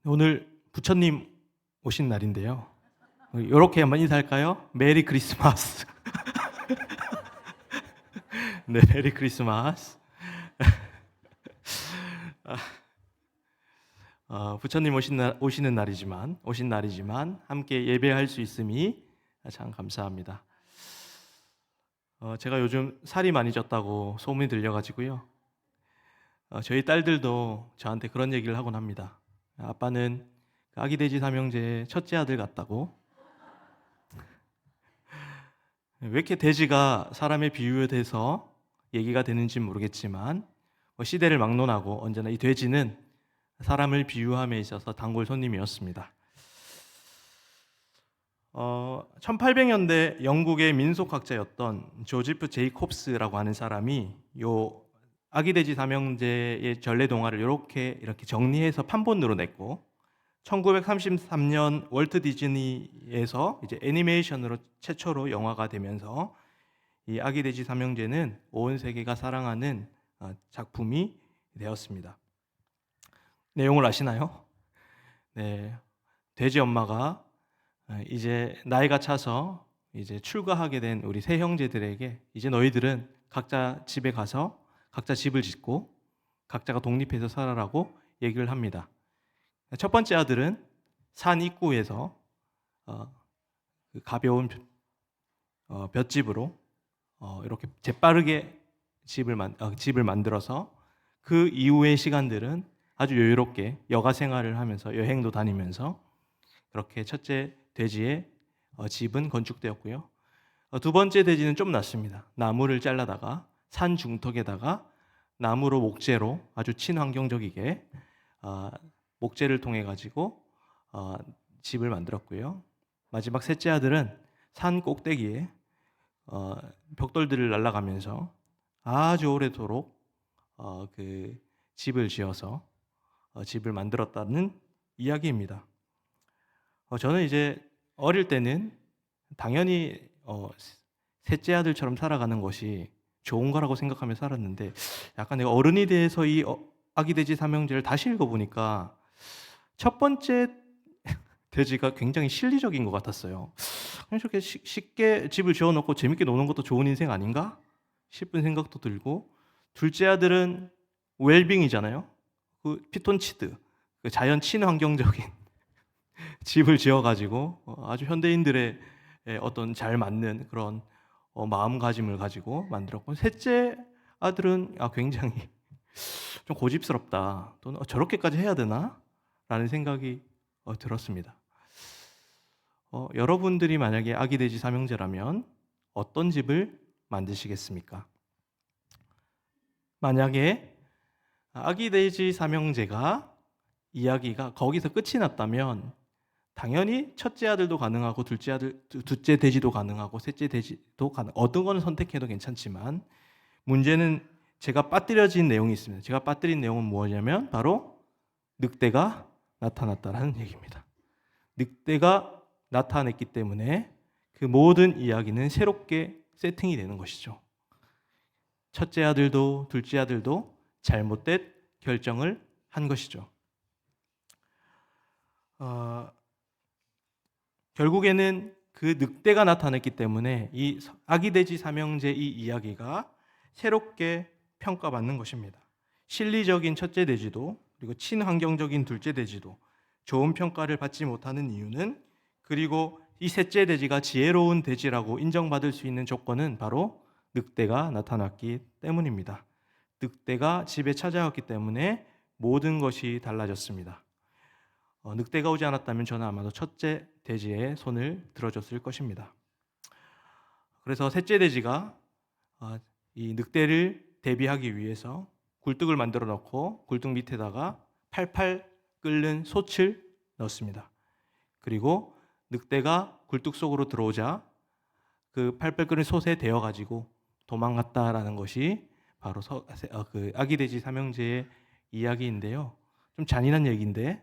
오늘 부처님 오신 날인데요. 이렇게 한번 인사할까요? 메리 크리스마스. 네, 메리 크리스마스. 부처님 오시는 날이지만 함께 예배할 수 있음이 참 감사합니다. 제가 요즘 살이 많이 쪘다고 소문이 들려가지고요. 저희 딸들도 저한테 그런 얘기를 하곤 합니다. 아빠는 아기 돼지 삼형제의 첫째 아들 같다고. 왜 이렇게 돼지가 사람의 비유돼서 얘기가 되는지 모르겠지만 시대를 막론하고 언제나 이 돼지는 사람을 비유함에 있어서 단골 손님이었습니다. 1800년대 영국의 민속학자였던 조지프 제이콥스라고 하는 사람이 요 아기 돼지 삼형제의 전래 동화를 이렇게 정리해서 판본으로 냈고 1933년 월트 디즈니에서 이제 애니메이션으로 최초로 영화가 되면서 이 아기 돼지 삼형제는 온 세계가 사랑하는 작품이 되었습니다. 내용을 아시나요? 네, 돼지 엄마가 이제 나이가 차서 이제 출가하게 된 우리 세 형제들에게 이제 너희들은 각자 집에 가서 각자 집을 짓고 각자가 독립해서 살아라고 얘기를 합니다. 첫 번째 아들은 산 입구에서 그 가벼운 볏집으로 이렇게 재빠르게 집을 만들어서 그 이후의 시간들은 아주 여유롭게 여가 생활을 하면서 여행도 다니면서 그렇게 첫째 돼지의 집은 건축되었고요. 두 번째 돼지는 좀 낫습니다. 나무를 잘라다가 산 중턱에다가 나무로 목재로 아주 친환경적이게 목재를 통해 가지고 집을 만들었고요. 마지막 셋째 아들은 산 꼭대기에 벽돌들을 날아가면서 아주 오래도록 그 집을 지어서 집을 만들었다는 이야기입니다. 저는 이제 어릴 때는 당연히 셋째 아들처럼 살아가는 것이 좋은 거라고 생각하며 살았는데 약간 내가 어른이 돼서 이 아기 돼지 삼형제를 다시 읽어보니까 첫 번째 돼지가 굉장히 실리적인 것 같았어요. 그냥 저렇게 쉽게 집을 지어놓고 재밌게 노는 것도 좋은 인생 아닌가 싶은 생각도 들고, 둘째 아들은 웰빙이잖아요. 그 피톤치드, 그 자연 친환경적인 집을 지어가지고 아주 현대인들의 어떤 잘 맞는 그런 마음가짐을 가지고 만들었고, 셋째 아들은 굉장히 좀 고집스럽다, 또는 저렇게까지 해야 되나? 라는 생각이 들었습니다. 여러분들이 만약에 아기 돼지 삼형제라면 어떤 집을 만드시겠습니까? 만약에 아기 돼지 삼형제가 이야기가 거기서 끝이 났다면 당연히 첫째 아들도 가능하고 둘째 돼지도 가능하고 셋째 돼지도 어떤 거는 선택해도 괜찮지만, 문제는 제가 빠뜨려진 내용이 있습니다. 제가 빠뜨린 내용은 무엇이냐면 바로 늑대가 나타났다라는 얘기입니다. 늑대가 나타냈기 때문에 그 모든 이야기는 새롭게 세팅이 되는 것이죠. 첫째 아들도 둘째 아들도 잘못된 결정을 한 것이죠. 결국에는 그 늑대가 나타났기 때문에 이 아기 돼지 삼형제 이 이야기가 새롭게 평가받는 것입니다. 실리적인 첫째 돼지도 그리고 친환경적인 둘째 돼지도 좋은 평가를 받지 못하는 이유는, 그리고 이 셋째 돼지가 지혜로운 돼지라고 인정받을 수 있는 조건은 바로 늑대가 나타났기 때문입니다. 늑대가 집에 찾아왔기 때문에 모든 것이 달라졌습니다. 늑대가 오지 않았다면 저는 아마도 첫째 돼지의 손을 들어줬을 것입니다. 그래서 셋째 돼지가 이 늑대를 대비하기 위해서 굴뚝을 만들어 놓고 굴뚝 밑에다가 팔팔 끓는 솥을 넣습니다. 그리고 늑대가 굴뚝 속으로 들어오자 그 팔팔 끓는 솥에 데워 가지고 도망갔다라는 것이 바로 그 아기 돼지 삼형제의 이야기인데요. 좀 잔인한 얘기인데,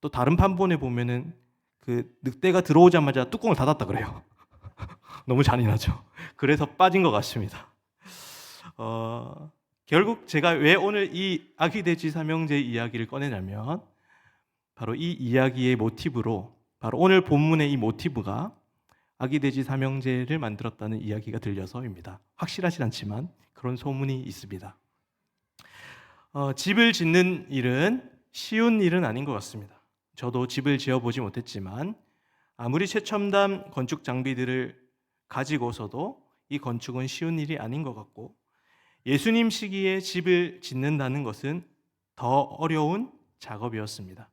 또 다른 판본에 보면은 그 늑대가 들어오자마자 뚜껑을 닫았다 그래요. 너무 잔인하죠. 그래서 빠진 것 같습니다. 결국 제가 왜 오늘 이 아기 돼지 삼형제 이야기를 꺼내냐면, 바로 이 이야기의 모티브로, 바로 오늘 본문의 이 모티브가 아기돼지 삼형제를 만들었다는 이야기가 들려서입니다. 확실하진 않지만 그런 소문이 있습니다. 집을 짓는 일은 쉬운 일은 아닌 것 같습니다. 저도 집을 지어보지 못했지만 아무리 최첨단 건축 장비들을 가지고서도 이 건축은 쉬운 일이 아닌 것 같고, 예수님 시기에 집을 짓는다는 것은 더 어려운 작업이었습니다.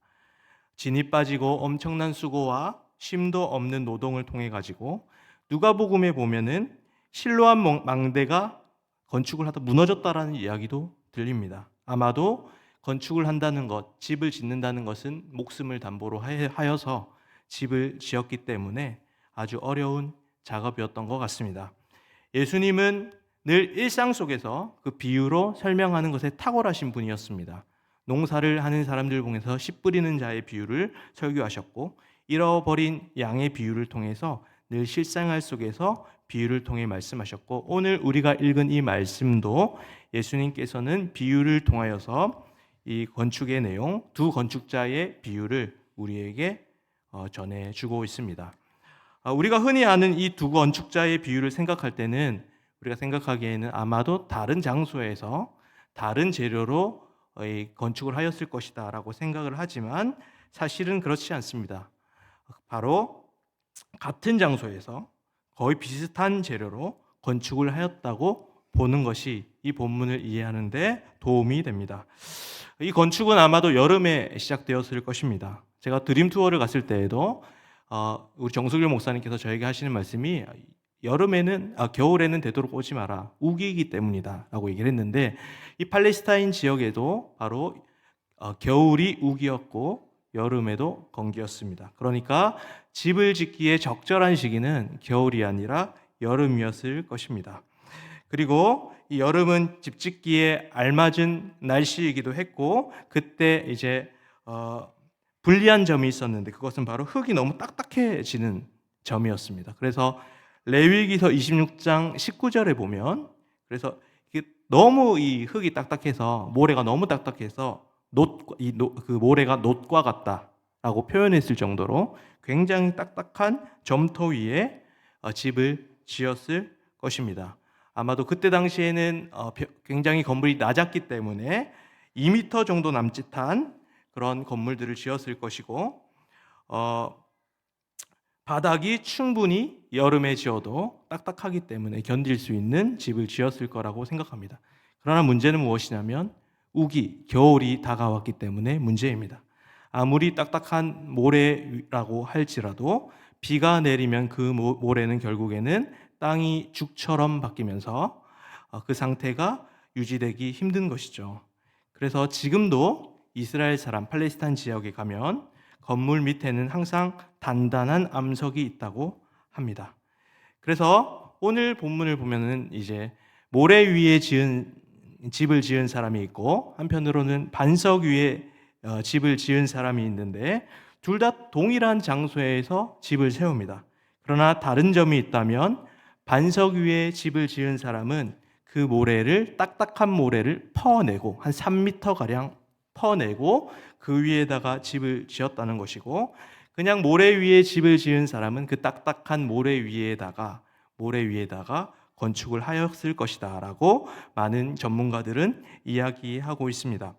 진이 빠지고 엄청난 수고와 쉼도 없는 노동을 통해 가지고 누가복음에 보면은 실로암 망대가 건축을 하다 무너졌다라는 이야기도 들립니다. 아마도 건축을 한다는 것, 집을 짓는다는 것은 목숨을 담보로 하여서 집을 지었기 때문에 아주 어려운 작업이었던 것 같습니다. 예수님은 늘 일상 속에서 그 비유로 설명하는 것에 탁월하신 분이었습니다. 농사를 하는 사람들 중에서 씨 뿌리는 자의 비유를 설교하셨고, 잃어버린 양의 비유를 통해서 늘 실생활 속에서 비유를 통해 말씀하셨고, 오늘 우리가 읽은 이 말씀도 예수님께서는 비유를 통하여서 이 건축의 내용, 두 건축자의 비유를 우리에게 전해주고 있습니다. 우리가 흔히 아는 이 두 건축자의 비유를 생각할 때는 우리가 생각하기에는 아마도 다른 장소에서 다른 재료로 건축을 하였을 것이다 라고 생각을 하지만 사실은 그렇지 않습니다. 바로 같은 장소에서 거의 비슷한 재료로 건축을 하였다고 보는 것이 이 본문을 이해하는 데 도움이 됩니다. 이 건축은 아마도 여름에 시작되었을 것입니다. 제가 드림 투어를 갔을 때에도 우리 정수길 목사님께서 저에게 하시는 말씀이 겨울에는 되도록 오지 마라. 우기이기 때문이다 라고 얘기를 했는데, 이 팔레스타인 지역에도 바로 겨울이 우기였고 여름에도 건기였습니다. 그러니까 집을 짓기에 적절한 시기는 겨울이 아니라 여름이었을 것입니다. 그리고 이 여름은 집 짓기에 알맞은 날씨이기도 했고, 그때 이제 불리한 점이 있었는데 그것은 바로 흙이 너무 딱딱해지는 점이었습니다. 그래서 레위기서 26장 19절에 보면, 그래서 너무 이 흙이 딱딱해서, 모래가 너무 딱딱해서 그 모래가 놋과 같다라고 표현했을 정도로 굉장히 딱딱한 점토 위에 집을 지었을 것입니다. 아마도 그때 당시에는 굉장히 건물이 낮았기 때문에 2m 정도 남짓한 그런 건물들을 지었을 것이고, 바닥이 충분히 여름에 지어도 딱딱하기 때문에 견딜 수 있는 집을 지었을 거라고 생각합니다. 그러나 문제는 무엇이냐면 겨울이 다가왔기 때문에 문제입니다. 아무리 딱딱한 모래라고 할지라도 비가 내리면 그 모래는 결국에는 땅이 죽처럼 바뀌면서 그 상태가 유지되기 힘든 것이죠. 그래서 지금도 이스라엘 사람, 팔레스타인 지역에 가면 건물 밑에는 항상 단단한 암석이 있다고 합니다. 그래서 오늘 본문을 보면은 이제 모래 위에 집을 지은 사람이 있고, 한편으로는 반석 위에 집을 지은 사람이 있는데 둘 다 동일한 장소에서 집을 세웁니다. 그러나 다른 점이 있다면 반석 위에 집을 지은 사람은 그 딱딱한 모래를 퍼내고 한 3m 가량 퍼내고 그 위에다가 집을 지었다는 것이고, 그냥 모래 위에 집을 지은 사람은 그 딱딱한 모래 위에다가 건축을 하였을 것이다 라고 많은 전문가들은 이야기하고 있습니다.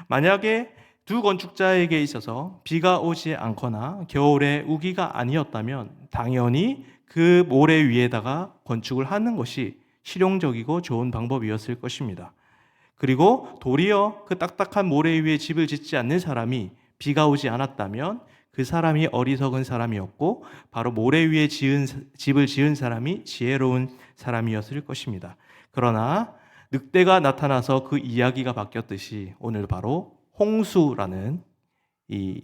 만약에 두 건축자에게 있어서 비가 오지 않거나 겨울에 우기가 아니었다면 당연히 그 모래 위에다가 건축을 하는 것이 실용적이고 좋은 방법이었을 것입니다. 그리고 도리어 그 딱딱한 모래 위에 집을 짓지 않는 사람이 비가 오지 않았다면 그 사람이 어리석은 사람이었고, 바로 모래 위에 집을 지은 사람이 지혜로운 사람이었을 것입니다. 그러나 늑대가 나타나서 그 이야기가 바뀌었듯이 오늘 바로 홍수라는 이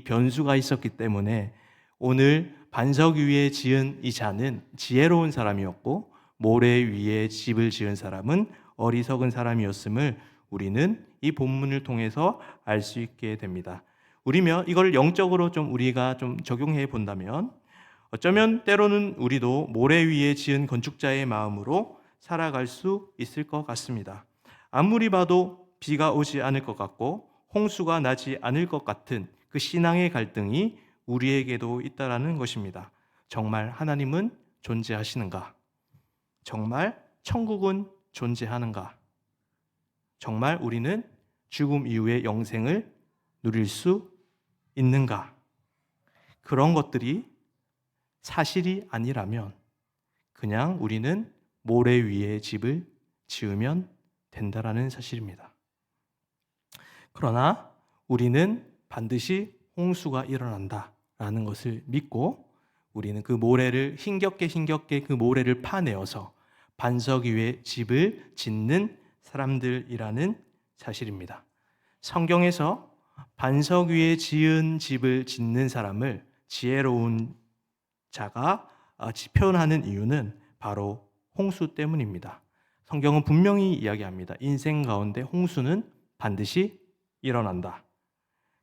변수가 있었기 때문에 오늘 반석 위에 지은 이 자는 지혜로운 사람이었고, 모래 위에 집을 지은 사람은 어리석은 사람이었음을 우리는 이 본문을 통해서 알 수 있게 됩니다. 이걸 영적으로 우리가 적용해 본다면, 어쩌면 때로는 우리도 모래 위에 지은 건축자의 마음으로 살아갈 수 있을 것 같습니다. 아무리 봐도 비가 오지 않을 것 같고 홍수가 나지 않을 것 같은 그 신앙의 갈등이 우리에게도 있다라는 것입니다. 정말 하나님은 존재하시는가? 정말 천국은 존재하는가? 정말 우리는 죽음 이후의 영생을 누릴 수 있는가? 그런 것들이 사실이 아니라면 그냥 우리는 모래 위에 집을 지으면 된다라는 사실입니다. 그러나 우리는 반드시 홍수가 일어난다라는 것을 믿고 우리는 그 모래를 힘겹게 그 모래를 파내어서 반석 위에 집을 짓는 사람들이라는 사실입니다. 성경에서 반석 위에 지은 집을 짓는 사람을 지혜로운 자가 표현하는 이유는 바로 홍수 때문입니다. 성경은 분명히 이야기합니다. 인생 가운데 홍수는 반드시 일어난다.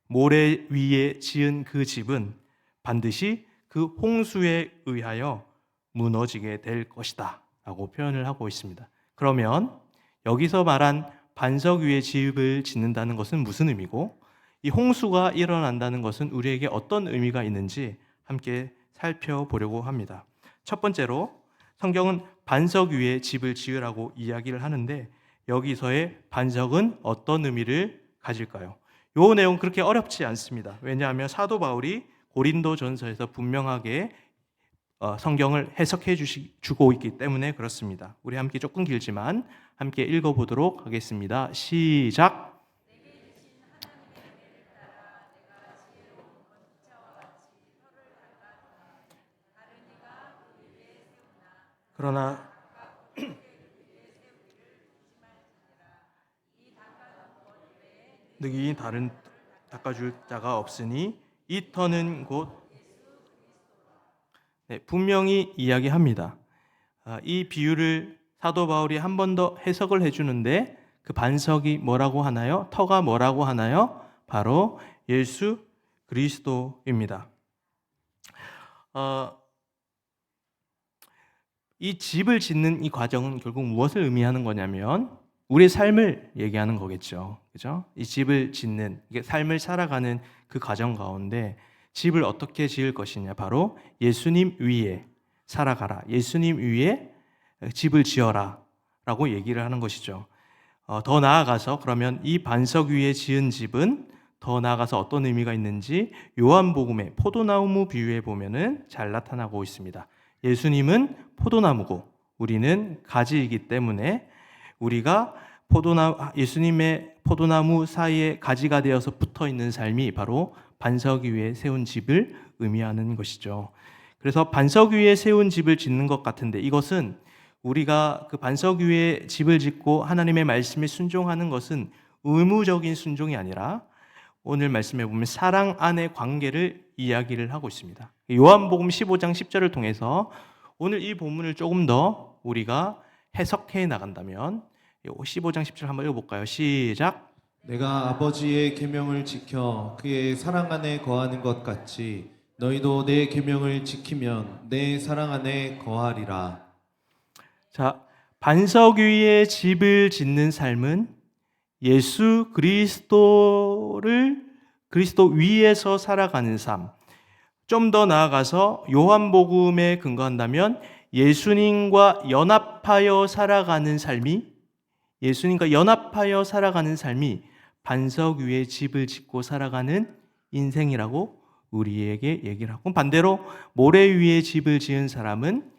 모래 위에 지은 그 집은 반드시 그 홍수에 의하여 무너지게 될 것이다 라고 표현을 하고 있습니다. 그러면 여기서 말한 반석 위에 집을 짓는다는 것은 무슨 의미고 이 홍수가 일어난다는 것은 우리에게 어떤 의미가 있는지 함께 살펴보려고 합니다. 첫 번째로 성경은 반석 위에 집을 지으라고 이야기를 하는데 여기서의 반석은 어떤 의미를 가질까요? 이 내용 그렇게 어렵지 않습니다. 왜냐하면 사도 바울이 고린도전서에서 분명하게 성경을 해석해 주고 있기 때문에 그렇습니다. 우리 함께 조금 길지만 함께 읽어보도록 하겠습니다. 시작. 그러나 능히 다른 닦아줄 자가 없으니 이 터는 곧 분명히 이야기합니다. 이 비유를 사도 바울이 한 번 더 해석을 해주는데 그 반석이 뭐라고 하나요? 터가 뭐라고 하나요? 바로 예수 그리스도입니다. 이 집을 짓는 이 과정은 결국 무엇을 의미하는 거냐면 우리의 삶을 얘기하는 거겠죠. 그죠? 이 집을 짓는, 이게 삶을 살아가는 그 과정 가운데 집을 어떻게 지을 것이냐. 바로 예수님 위에 살아가라. 예수님 위에 집을 지어라. 라고 얘기를 하는 것이죠. 더 나아가서 그러면 이 반석 위에 지은 집은 더 나아가서 어떤 의미가 있는지 요한복음의 포도나무 비유에 보면은 잘 나타나고 있습니다. 예수님은 포도나무고 우리는 가지이기 때문에 우리가 예수님의 포도나무 사이에 가지가 되어서 붙어 있는 삶이 바로 반석 위에 세운 집을 의미하는 것이죠. 그래서 반석 위에 세운 집을 짓는 것 같은데 이것은 우리가 그 반석 위에 집을 짓고 하나님의 말씀에 순종하는 것은 의무적인 순종이 아니라 오늘 말씀에 보면 사랑 안의 관계를 이야기를 하고 있습니다. 요한복음 15장 10절을 통해서 오늘 이 본문을 조금 더 우리가 해석해 나간다면 15장 10절 한번 읽어볼까요? 시작. 내가 아버지의 계명을 지켜 그의 사랑 안에 거하는 것 같이 너희도 내 계명을 지키면 내 사랑 안에 거하리라. 자, 반석 위에 집을 짓는 삶은 예수 그리스도 위에서 살아가는 삶. 좀 더 나아가서 요한복음에 근거한다면 예수님과 연합하여 살아가는 삶이 반석 위에 집을 짓고 살아가는 인생이라고 우리에게 얘기를 하고 반대로 모래 위에 집을 지은 사람은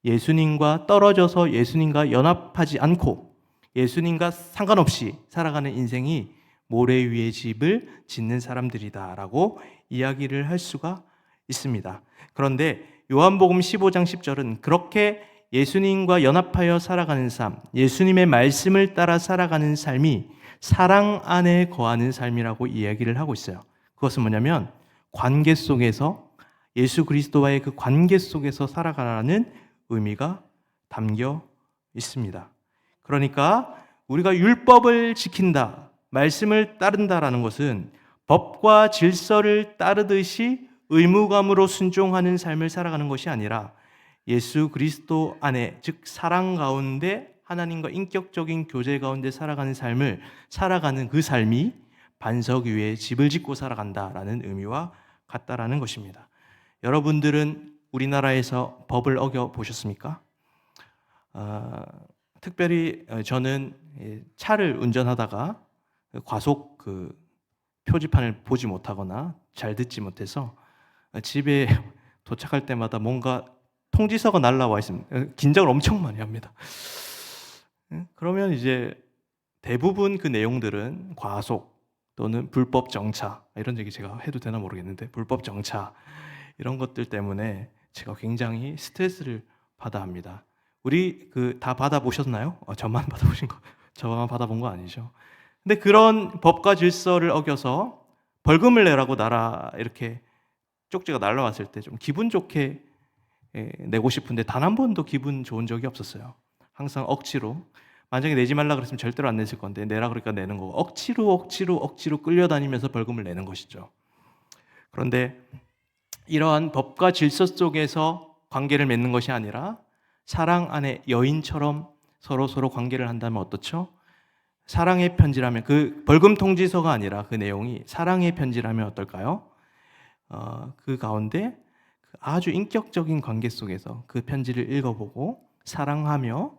예수님과 떨어져서 예수님과 연합하지 않고 예수님과 상관없이 살아가는 인생이 모래 위에 집을 짓는 사람들이다라고 이야기를 할 수가 있습니다. 그런데 요한복음 15장 10절은 그렇게 예수님과 연합하여 살아가는 삶, 예수님의 말씀을 따라 살아가는 삶이 사랑 안에 거하는 삶이라고 이야기를 하고 있어요. 그것은 뭐냐면 관계 속에서 예수 그리스도와의 그 관계 속에서 살아가라는 의미가 담겨 있습니다. 그러니까 우리가 율법을 지킨다, 말씀을 따른다라는 것은 법과 질서를 따르듯이 의무감으로 순종하는 삶을 살아가는 것이 아니라 예수 그리스도 안에, 즉 사랑 가운데 하나님과 인격적인 교제 가운데 살아가는 삶을 살아가는 그 삶이 반석 위에 집을 짓고 살아간다라는 의미와 같다라는 것입니다. 여러분들은 우리나라에서 법을 어겨 보셨습니까? 특별히 저는 차를 운전하다가 과속 표지판을 보지 못하거나 잘 듣지 못해서 집에 도착할 때마다 뭔가 통지서가 날라와 있습니다. 긴장을 엄청 많이 합니다. 그러면 이제 대부분 그 내용들은 과속 또는 불법 정차, 이런 얘기 제가 해도 되나 모르겠는데, 불법 정차 이런 것들 때문에 제가 굉장히 스트레스를 받아 합니다. 우리 다 받아보셨나요? 저만 받아본 거 아니죠? 근데 그런 법과 질서를 어겨서 벌금을 내라고 이렇게 쪽지가 날라왔을 때 좀 기분 좋게 내고 싶은데 단 한 번도 기분 좋은 적이 없었어요. 항상 억지로, 만약에 내지 말라 그랬으면 절대로 안 냈을 건데 내라 그러니까 내는 거고, 억지로 끌려다니면서 벌금을 내는 것이죠. 그런데 이러한 법과 질서 속에서 관계를 맺는 것이 아니라 사랑 안에 여인처럼 서로 관계를 한다면 어떻죠? 사랑의 편지라면, 그 벌금 통지서가 아니라 그 내용이 사랑의 편지라면 어떨까요? 그 가운데 아주 인격적인 관계 속에서 그 편지를 읽어보고 사랑하며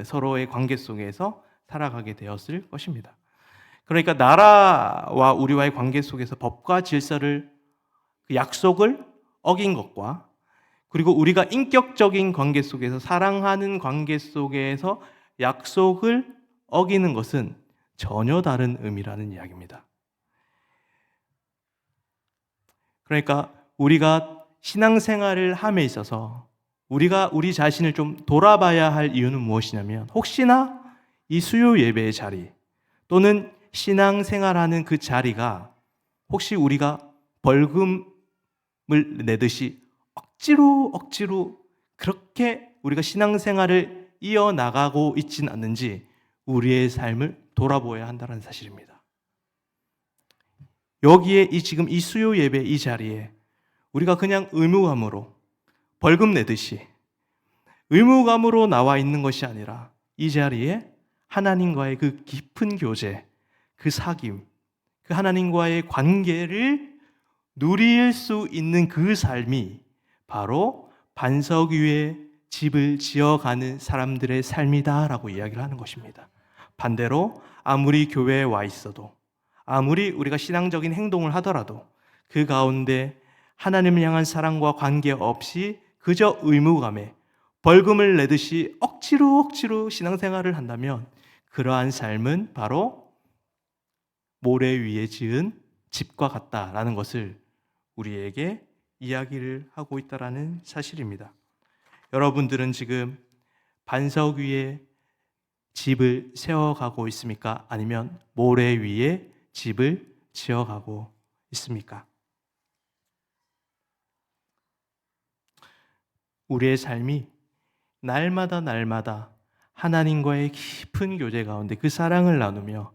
서로의 관계 속에서 살아가게 되었을 것입니다. 그러니까 나라와 우리와의 관계 속에서 법과 질서를, 그 약속을 어긴 것과, 그리고 우리가 인격적인 관계 속에서 사랑하는 관계 속에서 약속을 어기는 것은 전혀 다른 의미라는 이야기입니다. 그러니까 우리가 신앙생활을 함에 있어서 우리가 우리 자신을 좀 돌아봐야 할 이유는 무엇이냐면, 혹시나 이 수요 예배의 자리 또는 신앙생활하는 그 자리가 혹시 우리가 벌금을 내듯이 억지로 그렇게 우리가 신앙생활을 이어나가고 있진 않는지 우리의 삶을 돌아보아야 한다는 사실입니다. 여기에 지금 이 수요 예배 이 자리에 우리가 그냥 의무감으로 벌금 내듯이 의무감으로 나와 있는 것이 아니라 이 자리에 하나님과의 그 깊은 교제, 그 사귐, 그 하나님과의 관계를 누릴 수 있는 그 삶이 바로 반석 위에 집을 지어가는 사람들의 삶이다라고 이야기를 하는 것입니다. 반대로 아무리 교회에 와 있어도, 아무리 우리가 신앙적인 행동을 하더라도 그 가운데 하나님을 향한 사랑과 관계없이 그저 의무감에 벌금을 내듯이 억지로 신앙생활을 한다면 그러한 삶은 바로 모래 위에 지은 집과 같다라는 것을 우리에게 이야기를 하고 있다라는 사실입니다. 여러분들은 지금 반석 위에 집을 세워가고 있습니까? 아니면 모래 위에 집을 지어가고 있습니까? 우리의 삶이 날마다 하나님과의 깊은 교제 가운데 그 사랑을 나누며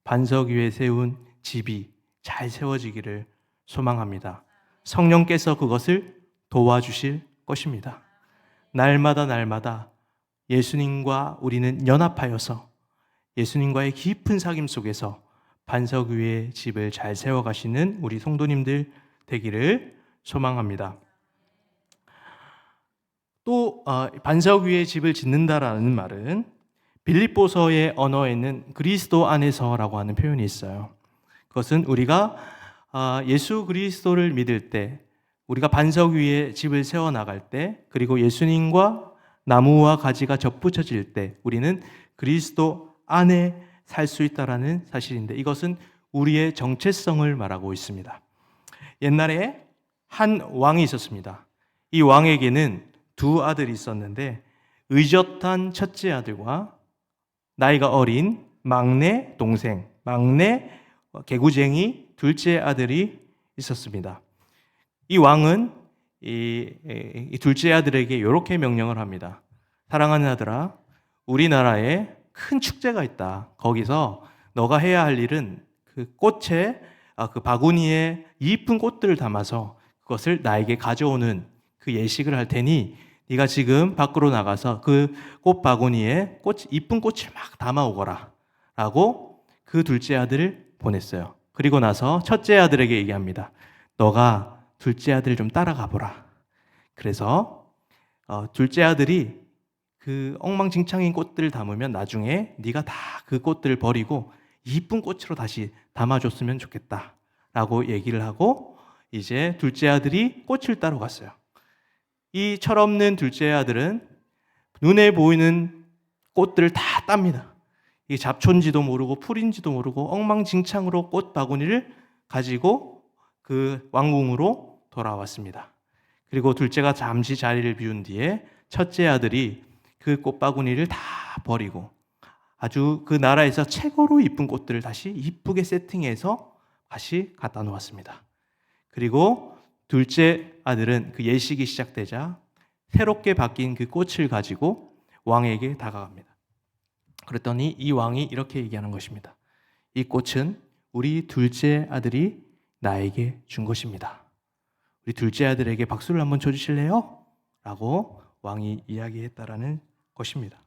반석 위에 세운 집이 잘 세워지기를 소망합니다. 성령께서 그것을 도와주실 것입니다. 날마다 예수님과 우리는 연합하여서 예수님과의 깊은 사귐 속에서 반석 위에 집을 잘 세워가시는 우리 성도님들 되기를 소망합니다. 또 반석 위에 집을 짓는다라는 말은 빌립보서의 언어에는 그리스도 안에서라고 하는 표현이 있어요. 그것은 우리가 예수 그리스도를 믿을 때, 우리가 반석 위에 집을 세워나갈 때, 그리고 예수님과 나무와 가지가 접붙여질 때 우리는 그리스도 안에 살 수 있다라는 사실인데, 이것은 우리의 정체성을 말하고 있습니다. 옛날에 한 왕이 있었습니다. 이 왕에게는 두 아들이 있었는데 의젓한 첫째 아들과 나이가 어린 막내 동생, 막내 개구쟁이 둘째 아들이 있었습니다. 이 왕은 이 둘째 아들에게 이렇게 명령을 합니다. 사랑하는 아들아, 우리나라에 큰 축제가 있다. 거기서 너가 해야 할 일은 그 꽃에, 그 바구니에 이쁜 꽃들을 담아서 그것을 나에게 가져오는 그 예식을 할 테니 네가 지금 밖으로 나가서 그 꽃 바구니에 이쁜 꽃을 막 담아오거라 라고 그 둘째 아들을 보냈어요. 그리고 나서 첫째 아들에게 얘기합니다. 너가 둘째 아들 좀 따라가 보라. 그래서 둘째 아들이 그 엉망진창인 꽃들을 담으면 나중에 네가 다 그 꽃들을 버리고 이쁜 꽃으로 다시 담아줬으면 좋겠다 라고 얘기를 하고 이제 둘째 아들이 꽃을 따러 갔어요. 이 철없는 둘째 아들은 눈에 보이는 꽃들을 다 땁니다. 이게 잡초인지도 모르고 풀인지도 모르고 엉망진창으로 꽃 바구니를 가지고 그 왕궁으로 돌아왔습니다. 그리고 둘째가 잠시 자리를 비운 뒤에 첫째 아들이 그 꽃바구니를 다 버리고 아주 그 나라에서 최고로 이쁜 꽃들을 다시 이쁘게 세팅해서 다시 갖다 놓았습니다. 그리고 둘째 아들은 그 예식이 시작되자 새롭게 바뀐 그 꽃을 가지고 왕에게 다가갑니다. 그랬더니 이 왕이 이렇게 얘기하는 것입니다. 이 꽃은 우리 둘째 아들이 나에게 준 것입니다. 우리 둘째 아들에게 박수를 한번 쳐주실래요? 라고 왕이 이야기했다라는 것입니다.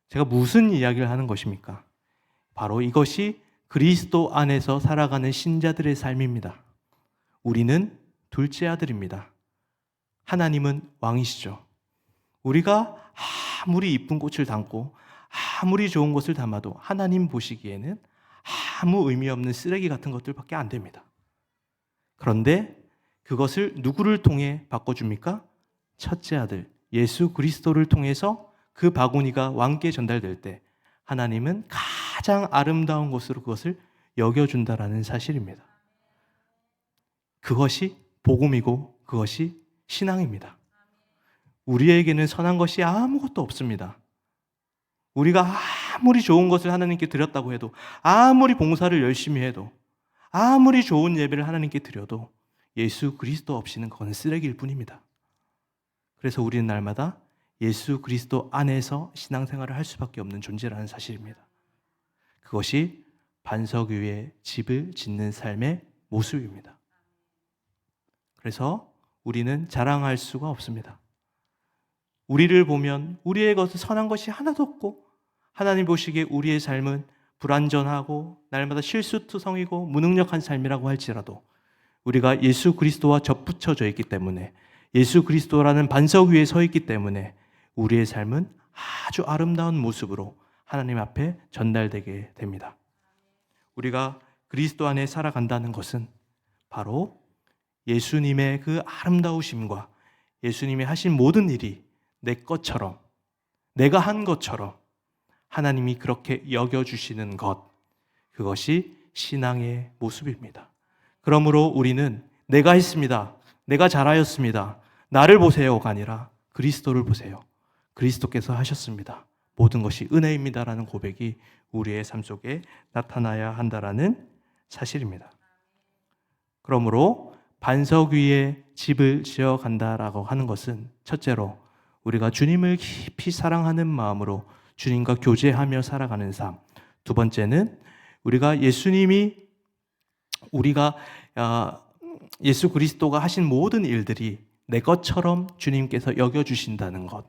제가 무슨 이야기를 하는 것입니까? 바로 이것이 그리스도 안에서 살아가는 신자들의 삶입니다. 우리는 둘째 아들입니다. 하나님은 왕이시죠. 우리가 아무리 이쁜 꽃을 담고 아무리 좋은 것을 담아도 하나님 보시기에는 아무 의미 없는 쓰레기 같은 것들밖에 안 됩니다. 그런데 그것을 누구를 통해 바꿔줍니까? 첫째 아들 예수 그리스도를 통해서 그 바구니가 왕께 전달될 때 하나님은 가장 아름다운 것으로 그것을 여겨준다라는 사실입니다. 그것이 복음이고 그것이 신앙입니다. 우리에게는 선한 것이 아무것도 없습니다. 우리가 아무리 좋은 것을 하나님께 드렸다고 해도, 아무리 봉사를 열심히 해도, 아무리 좋은 예배를 하나님께 드려도 예수 그리스도 없이는 그건 쓰레기일 뿐입니다. 그래서 우리는 날마다 예수 그리스도 안에서 신앙생활을 할 수밖에 없는 존재라는 사실입니다. 그것이 반석 위에 집을 짓는 삶의 모습입니다. 그래서 우리는 자랑할 수가 없습니다. 우리를 보면 우리의 것은 선한 것이 하나도 없고 하나님 보시기에 우리의 삶은 불완전하고 날마다 실수투성이고 무능력한 삶이라고 할지라도 우리가 예수 그리스도와 접붙여져 있기 때문에 예수 그리스도라는 반석 위에 서 있기 때문에 우리의 삶은 아주 아름다운 모습으로 하나님 앞에 전달되게 됩니다. 우리가 그리스도 안에 살아간다는 것은 바로 예수님의 그 아름다우심과 예수님이 하신 모든 일이 내 것처럼, 내가 한 것처럼 하나님이 그렇게 여겨주시는 것, 그것이 신앙의 모습입니다. 그러므로 우리는 내가 했습니다, 내가 잘하였습니다, 나를 보세요가 아니라 그리스도를 보세요. 그리스도께서 하셨습니다. 모든 것이 은혜입니다라는 고백이 우리의 삶 속에 나타나야 한다라는 사실입니다. 그러므로 반석 위에 집을 지어간다라고 하는 것은 첫째로 우리가 주님을 깊이 사랑하는 마음으로 주님과 교제하며 살아가는 삶. 두 번째는 우리가 예수 그리스도가 하신 모든 일들이 내 것처럼 주님께서 여겨주신다는 것.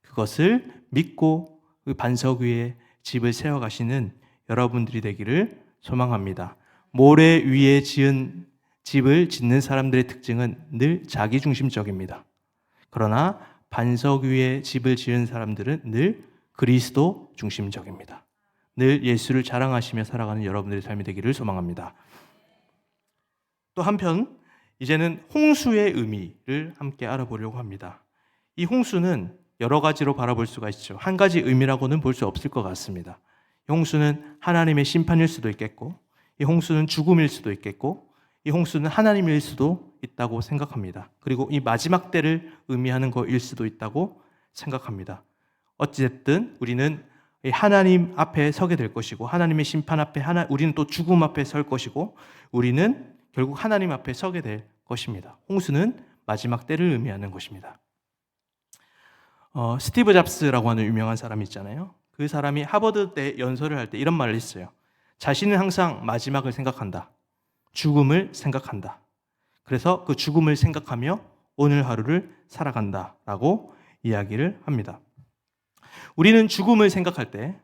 그것을 믿고 그 반석 위에 집을 세워가시는 여러분들이 되기를 소망합니다. 모래 위에 지은 집을 짓는 사람들의 특징은 늘 자기중심적입니다. 그러나 반석 위에 집을 지은 사람들은 늘 그리스도 중심적입니다. 늘 예수를 자랑하시며 살아가는 여러분들의 삶이 되기를 소망합니다. 또 한편 이제는 홍수의 의미를 함께 알아보려고 합니다. 이 홍수는 여러 가지로 바라볼 수가 있죠. 한 가지 의미라고는 볼 수 없을 것 같습니다. 이 홍수는 하나님의 심판일 수도 있겠고, 이 홍수는 죽음일 수도 있겠고, 이 홍수는 하나님일 수도 있다고 생각합니다. 그리고 이 마지막 때를 의미하는 것일 수도 있다고 생각합니다. 어찌됐든 우리는 하나님 앞에 서게 될 것이고, 하나님의 심판 앞에 우리는 또 죽음 앞에 설 것이고, 우리는 결국 하나님 앞에 서게 될 것입니다. 홍수는 마지막 때를 의미하는 것입니다. 스티브 잡스라고 하는 유명한 사람이 있잖아요. 그 사람이 하버드 때 연설을 할 때 이런 말을 했어요. 자신은 항상 마지막을 생각한다. 죽음을 생각한다. 그래서 그 죽음을 생각하며 오늘 하루를 살아간다라고 이야기를 합니다. 우리는 죽음을 생각할 때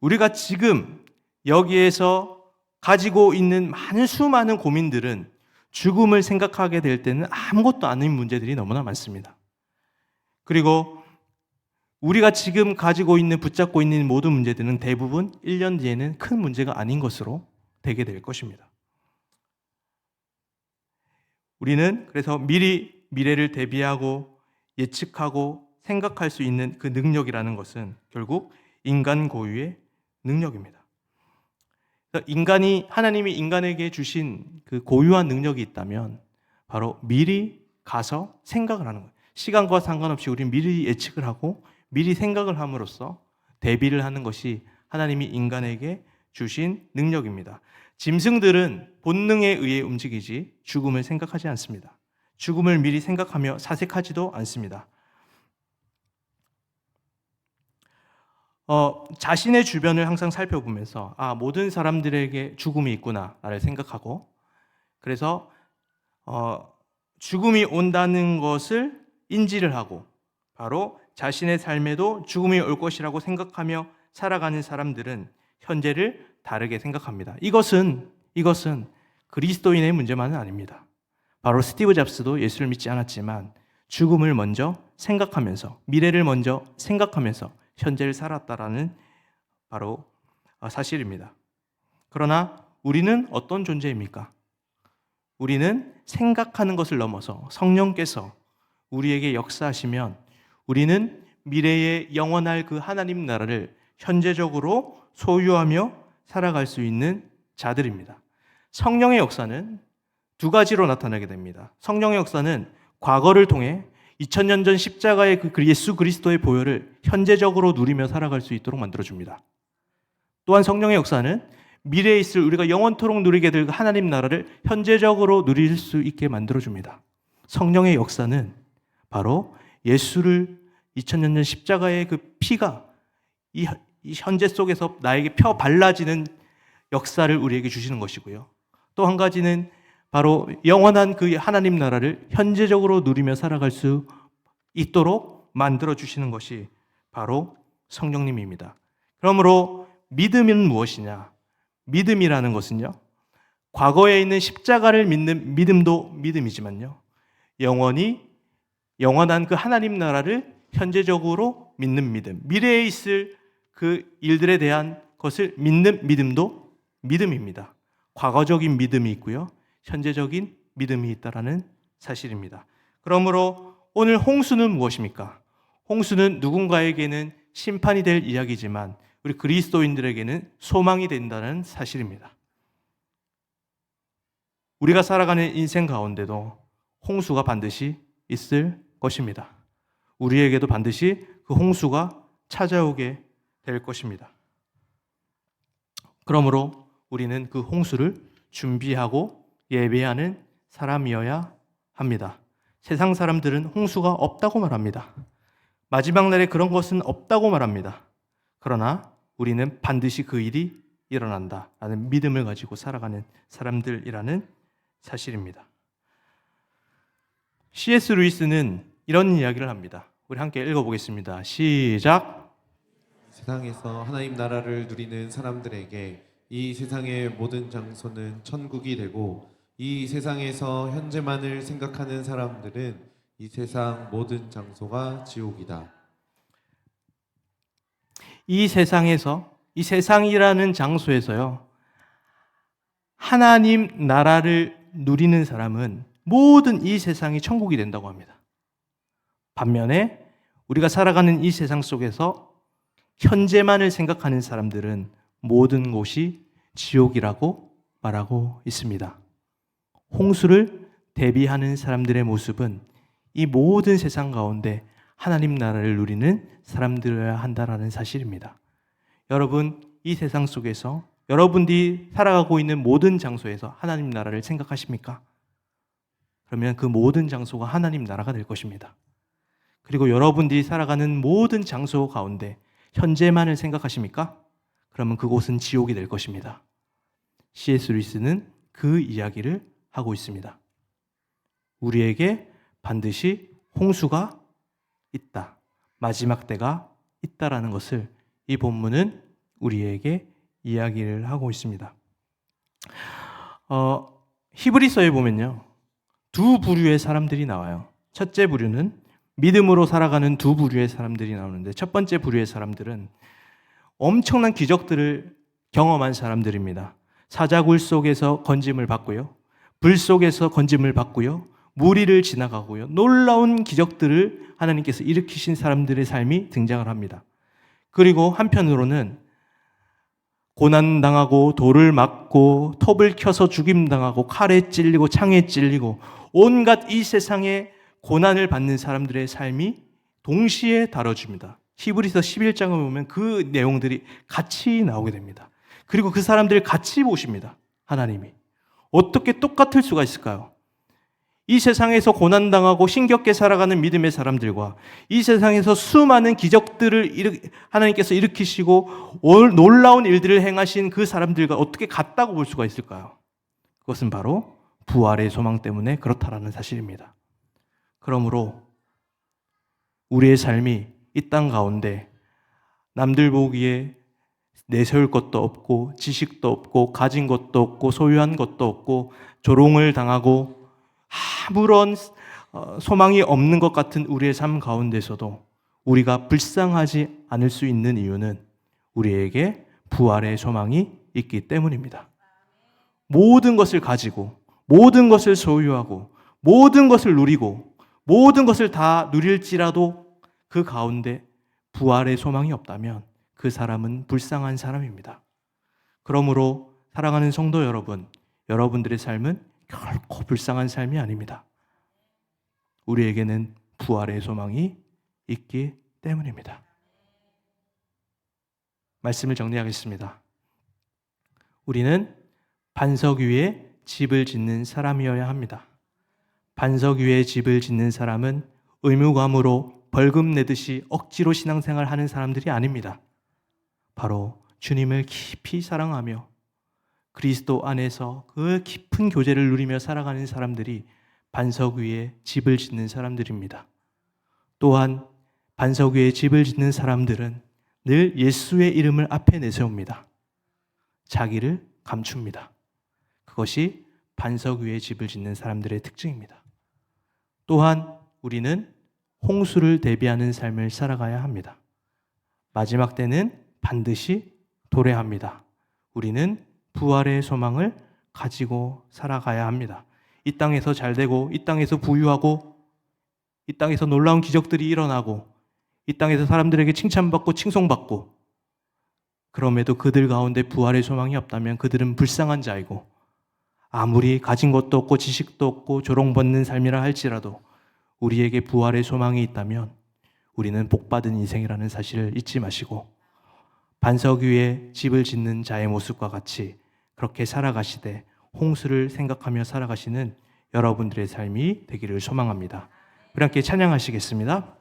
우리가 지금 여기에서 가지고 있는 수많은 고민들은 죽음을 생각하게 될 때는 아무것도 아닌 문제들이 너무나 많습니다. 그리고 우리가 지금 가지고 있는, 붙잡고 있는 모든 문제들은 대부분 1년 뒤에는 큰 문제가 아닌 것으로 되게 될 것입니다. 우리는 그래서 미리 미래를 대비하고 예측하고 생각할 수 있는 그 능력이라는 것은 결국 인간 고유의 능력입니다. 하나님이 인간에게 주신 그 고유한 능력이 있다면 바로 미리 가서 생각을 하는 거예요. 시간과 상관없이 우리는 미리 예측을 하고 미리 생각을 함으로써 대비를 하는 것이 하나님이 인간에게 주신 능력입니다. 짐승들은 본능에 의해 움직이지 죽음을 생각하지 않습니다. 죽음을 미리 생각하며 사색하지도 않습니다. 자신의 주변을 항상 살펴보면서 모든 사람들에게 죽음이 있구나를 생각하고, 그래서 죽음이 온다는 것을 인지를 하고 바로 자신의 삶에도 죽음이 올 것이라고 생각하며 살아가는 사람들은 현재를 다르게 생각합니다. 이것은 그리스도인의 문제만은 아닙니다. 바로 스티브 잡스도 예수를 믿지 않았지만 죽음을 먼저 생각하면서, 미래를 먼저 생각하면서 현재를 살았다라는 바로 사실입니다. 그러나 우리는 어떤 존재입니까? 우리는 생각하는 것을 넘어서 성령께서 우리에게 역사하시면 우리는 미래에 영원할 그 하나님 나라를 현재적으로 소유하며 살아갈 수 있는 자들입니다. 성령의 역사는 두 가지로 나타나게 됩니다. 성령의 역사는 과거를 통해 2000년 전 십자가의 그 예수 그리스도의 보혈을 현재적으로 누리며 살아갈 수 있도록 만들어줍니다. 또한 성령의 역사는 미래에 있을 우리가 영원토록 누리게 될 하나님 나라를 현재적으로 누릴 수 있게 만들어줍니다. 성령의 역사는 바로 예수를 2000년 전 십자가의 그 피가 이 현재 속에서 나에게 펴 발라지는 역사를 우리에게 주시는 것이고요. 또 한 가지는 바로 영원한 그 하나님 나라를 현재적으로 누리며 살아갈 수 있도록 만들어 주시는 것이 바로 성령님입니다. 그러므로 믿음은 무엇이냐? 믿음이라는 것은요, 과거에 있는 십자가를 믿는 믿음도 믿음이지만요, 영원한 그 하나님 나라를 현재적으로 믿는 믿음, 미래에 있을 그 일들에 대한 것을 믿는 믿음도 믿음입니다. 과거적인 믿음이 있고요, 현재적인 믿음이 있다라는 사실입니다. 그러므로 오늘 홍수는 무엇입니까? 홍수는 누군가에게는 심판이 될 이야기지만 우리 그리스도인들에게는 소망이 된다는 사실입니다. 우리가 살아가는 인생 가운데도 홍수가 반드시 있을 것입니다. 우리에게도 반드시 그 홍수가 찾아오게 될 것입니다. 그러므로 우리는 그 홍수를 준비하고 예배하는 사람이어야 합니다. 세상 사람들은 홍수가 없다고 말합니다. 마지막 날에 그런 것은 없다고 말합니다. 그러나 우리는 반드시 그 일이 일어난다라는 믿음을 가지고 살아가는 사람들이라는 사실입니다. C.S. 루이스는 이런 이야기를 합니다. 우리 함께 읽어보겠습니다. 시작. 세상에서 하나님 나라를 누리는 사람들에게 이 세상의 모든 장소는 천국이 되고, 이 세상에서 현재만을 생각하는 사람들은 이 세상 모든 장소가 지옥이다. 이 세상이라는 장소에서요, 하나님 나라를 누리는 사람은 모든 이 세상이 천국이 된다고 합니다. 반면에 우리가 살아가는 이 세상 속에서 현재만을 생각하는 사람들은 모든 곳이 지옥이라고 말하고 있습니다. 홍수를 대비하는 사람들의 모습은 이 모든 세상 가운데 하나님 나라를 누리는 사람들이어야 한다는 사실입니다. 여러분, 이 세상 속에서 여러분들이 살아가고 있는 모든 장소에서 하나님 나라를 생각하십니까? 그러면 그 모든 장소가 하나님 나라가 될 것입니다. 그리고 여러분들이 살아가는 모든 장소 가운데 현재만을 생각하십니까? 그러면 그곳은 지옥이 될 것입니다. C.S. 루이스는 그 이야기를 하고 있습니다. 우리에게 반드시 홍수가 있다, 마지막 때가 있다라는 것을 이 본문은 우리에게 이야기를 하고 있습니다. 히브리서에 보면요, 두 부류의 사람들이 나와요. 첫째 부류는 믿음으로 살아가는 두 부류의 사람들이 나오는데, 첫 번째 부류의 사람들은 엄청난 기적들을 경험한 사람들입니다. 사자굴 속에서 건짐을 받고요, 불 속에서 건짐을 받고요, 무리를 지나가고요, 놀라운 기적들을 하나님께서 일으키신 사람들의 삶이 등장을 합니다. 그리고 한편으로는 고난당하고 돌을 맞고 톱을 켜서 죽임당하고 칼에 찔리고 창에 찔리고 온갖 이 세상의 고난을 받는 사람들의 삶이 동시에 다뤄집니다. 히브리서 11장을 보면 그 내용들이 같이 나오게 됩니다. 그리고 그 사람들을 같이 보십니다. 하나님이. 어떻게 똑같을 수가 있을까요? 이 세상에서 고난당하고 신겹게 살아가는 믿음의 사람들과 이 세상에서 수많은 기적들을 하나님께서 일으키시고 놀라운 일들을 행하신 그 사람들과 어떻게 같다고 볼 수가 있을까요? 그것은 바로 부활의 소망 때문에 그렇다라는 사실입니다. 그러므로 우리의 삶이 이 땅 가운데 남들 보기에 내세울 것도 없고 지식도 없고 가진 것도 없고 소유한 것도 없고 조롱을 당하고 아무런 소망이 없는 것 같은 우리의 삶 가운데서도 우리가 불쌍하지 않을 수 있는 이유는 우리에게 부활의 소망이 있기 때문입니다. 모든 것을 가지고 모든 것을 소유하고 모든 것을 누리고 모든 것을 다 누릴지라도 그 가운데 부활의 소망이 없다면 그 사람은 불쌍한 사람입니다. 그러므로 사랑하는 성도 여러분, 여러분들의 삶은 결코 불쌍한 삶이 아닙니다. 우리에게는 부활의 소망이 있기 때문입니다. 말씀을 정리하겠습니다. 우리는 반석 위에 집을 짓는 사람이어야 합니다. 반석 위에 집을 짓는 사람은 의무감으로 벌금 내듯이 억지로 신앙생활 하는 사람들이 아닙니다. 바로 주님을 깊이 사랑하며 그리스도 안에서 그 깊은 교제를 누리며 살아가는 사람들이 반석 위에 집을 짓는 사람들입니다. 또한 반석 위에 집을 짓는 사람들은 늘 예수의 이름을 앞에 내세웁니다. 자기를 감춥니다. 그것이 반석 위에 집을 짓는 사람들의 특징입니다. 또한 우리는 홍수를 대비하는 삶을 살아가야 합니다. 마지막 때는 반드시 도래합니다. 우리는 부활의 소망을 가지고 살아가야 합니다. 이 땅에서 잘되고 이 땅에서 부유하고 이 땅에서 놀라운 기적들이 일어나고 이 땅에서 사람들에게 칭찬받고 칭송받고 그럼에도 그들 가운데 부활의 소망이 없다면 그들은 불쌍한 자이고 아무리 가진 것도 없고 지식도 없고 조롱받는 삶이라 할지라도 우리에게 부활의 소망이 있다면 우리는 복받은 인생이라는 사실을 잊지 마시고 반석 위에 집을 짓는 자의 모습과 같이 그렇게 살아가시되 홍수를 생각하며 살아가시는 여러분들의 삶이 되기를 소망합니다. 우리 함께 찬양하시겠습니다.